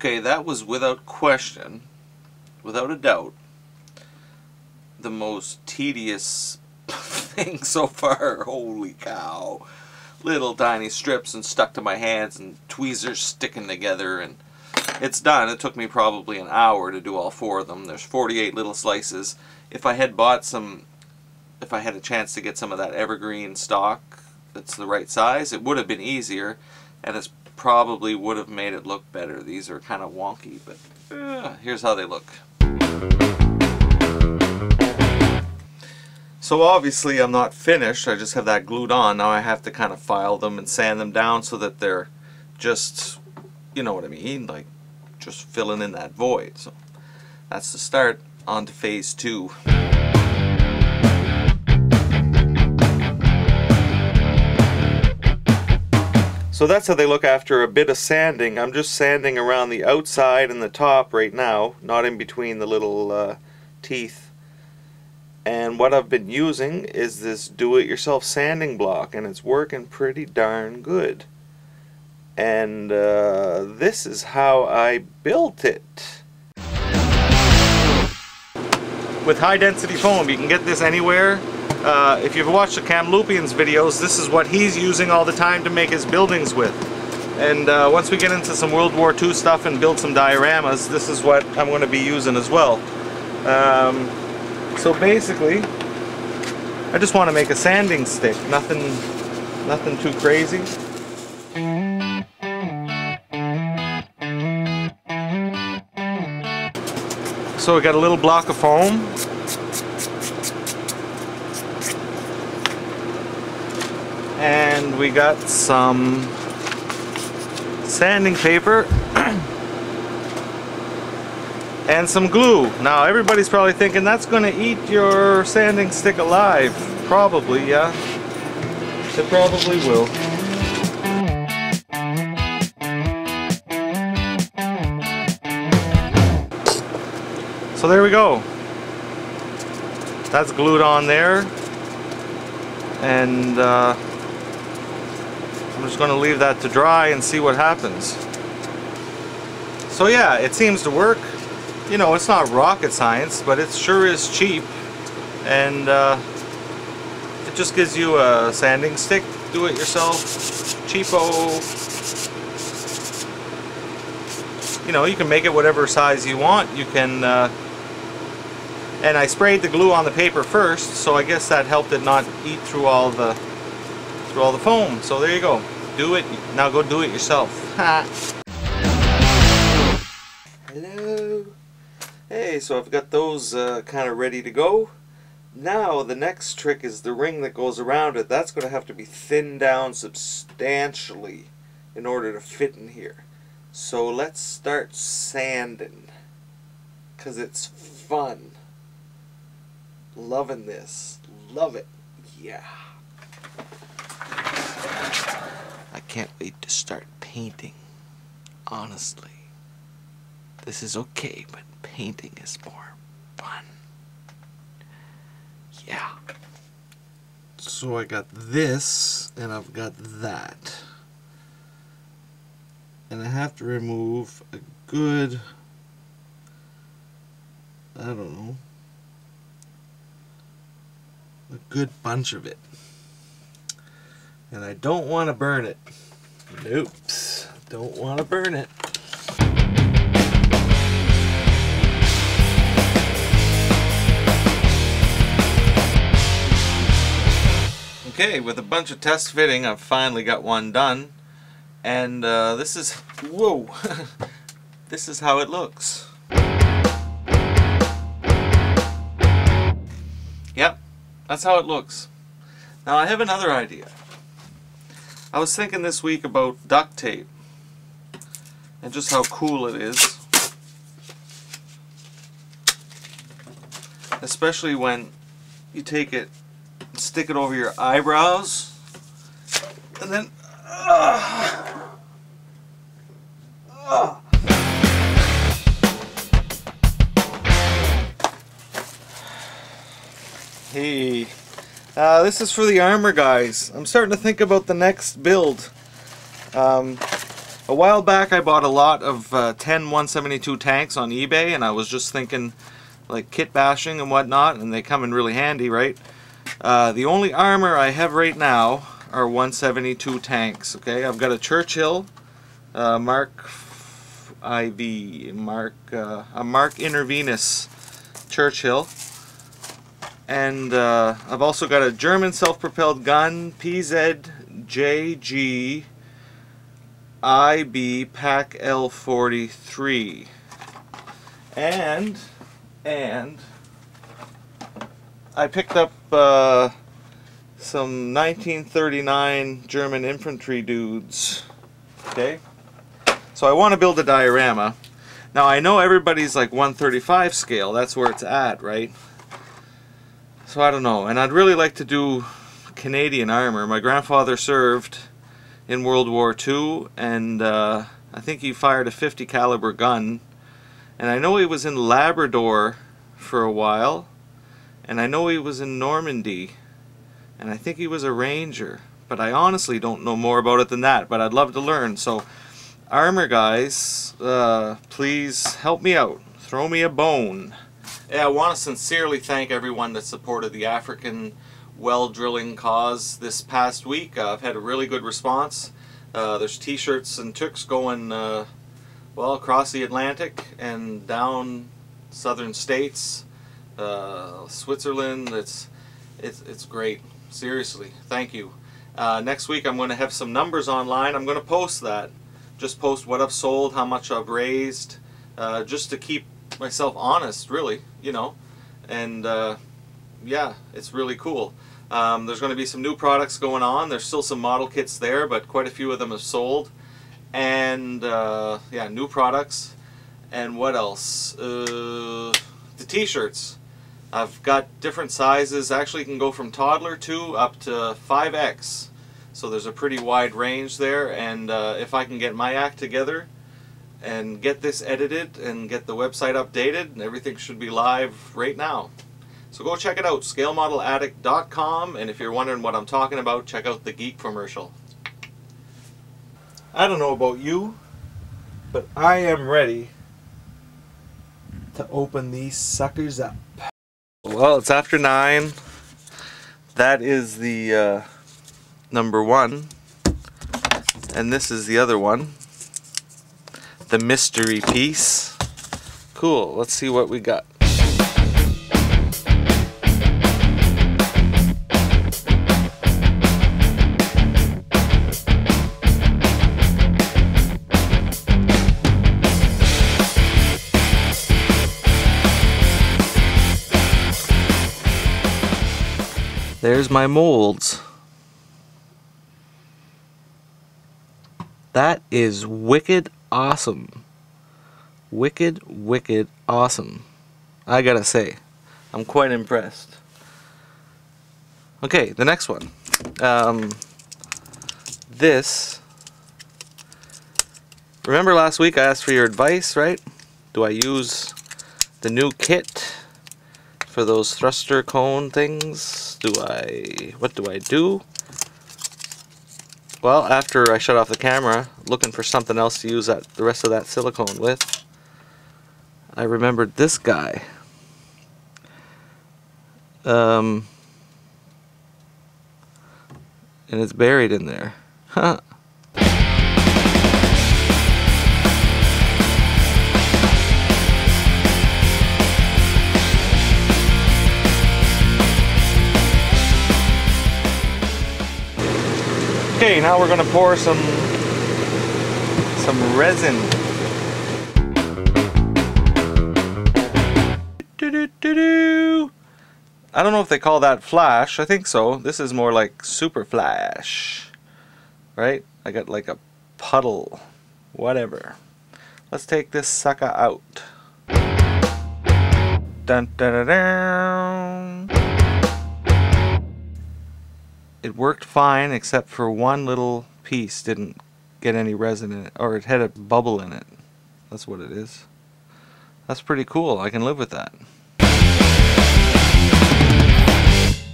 Okay, that was without question, without a doubt, the most tedious thing so far. Holy cow. Little tiny strips and stuck to my hands and tweezers sticking together, and it's done. It took me probably an hour to do all 4 of them. There's 48 little slices. If I had bought some, if I had a chance to get some of that evergreen stock that's the right size, it would have been easier, and it probably would have made it look better. These are kind of wonky, but here's how they look. So obviously I'm not finished, I just have that glued on. Now I have to kind of file them and sand them down so that they're just, you know what I mean, like just filling in that void. So that's the start. On to phase 2. So that's how they look after a bit of sanding. I'm just sanding around the outside and the top right now, not in between the little teeth. And what I've been using is this do-it-yourself sanding block, and it's working pretty darn good. And this is how I built it. With high-density foam, you can get this anywhere. If you've watched the Kamloopian's videos, this is what he's using all the time to make his buildings with. And once we get into some World War II stuff and build some dioramas, this is what I'm going to be using as well. So basically, I just want to make a sanding stick, nothing too crazy. So we got a little block of foam. And we got some sanding paper. And some glue. Now everybody's probably thinking that's going to eat your sanding stick alive. Probably, yeah. It probably will. So there we go. That's glued on there. And I'm just going to leave that to dry and see what happens. So yeah, it seems to work. You know, it's not rocket science, but it sure is cheap, and it just gives you a sanding stick, do it yourself, cheapo. You know, you can make it whatever size you want. You can, and I sprayed the glue on the paper first, so I guess that helped it not eat through all the foam. So there you go. Do it. Now go do it yourself. Hello. Hey, so I've got those kind of ready to go. Now the next trick is the ring that goes around it. That's going to have to be thinned down substantially in order to fit in here. So let's start sanding, because it's fun. Loving this. Love it. Yeah. I can't wait to start painting. Honestly. This is okay, but painting is more fun. Yeah. So I got this, and I've got that. And I have to remove a good, I don't know, a good bunch of it. And I don't want to burn it. Nope. Don't want to burn it. Okay, with a bunch of test fitting, I've finally got one done, and this is, whoa, this is how it looks. Yep, that's how it looks. Now I have another idea. I was thinking this week about duct tape, and just how cool it is. Especially when you take it, stick it over your eyebrows, and then hey, this is for the armor guys. I'm starting to think about the next build. A while back I bought a lot of 10 172 tanks on eBay, and I was just thinking like kit bashing and whatnot, and they come in really handy, right? The only armor I have right now are 172 tanks. Okay, I've got a Churchill Mark IV, a Mark Intravenous Churchill, and I've also got a German self-propelled gun, PZJG IB Pack L43, and I picked up some 1939 German infantry dudes. Okay, so I want to build a diorama. Now I know everybody's like 135 scale, that's where it's at, right? So I don't know, and I'd really like to do Canadian armor. My grandfather served in World War II, and I think he fired a .50 caliber gun, and I know he was in Labrador for a while, and I know he was in Normandy, and I think he was a ranger, but I honestly don't know more about it than that, but I'd love to learn. So armor guys, please help me out, throw me a bone. Yeah, I want to sincerely thank everyone that supported the African well drilling cause this past week. I've had a really good response. There's t-shirts and toques going well across the Atlantic and down southern states, Switzerland. It's great, seriously, thank you. Next week I'm going to have some numbers online. I'm going to post that, just post what I've sold, how much I've raised, just to keep myself honest, really, you know. And yeah, it's really cool. There's going to be some new products going on. There's still some model kits there, but quite a few of them have sold. And yeah, new products. And what else? The t-shirts. I've got different sizes. Actually, you can go from toddler 2 up to 5X. So there's a pretty wide range there. And if I can get my act together and get this edited and get the website updated, and everything should be live right now. So go check it out, scalemodeladdict.com, and if you're wondering what I'm talking about, check out the Geek commercial. I don't know about you, but I am ready to open these suckers up. Well, it's after 9. That is the number 1, and this is the other one. The mystery piece. Cool, let's see what we got. There's my molds. That is wicked awesome. Wicked, wicked awesome. I gotta say, I'm quite impressed. Okay, the next one. This. Remember last week I asked for your advice, right? Do I use the new kit for those thruster cone things? What do I do? Well, after I shut off the camera, looking for something else to use the rest of that silicone with, I remembered this guy. And it's buried in there. Huh. Okay, now we're going to pour some resin. I don't know if they call that flash. I think so. This is more like super flash, right? I got like a puddle, whatever. Let's take this sucker out. Dun, dun, dun, dun. It worked fine except for one little piece didn't get any resin in it, or it had a bubble in it. That's what it is. That's pretty cool. I can live with that.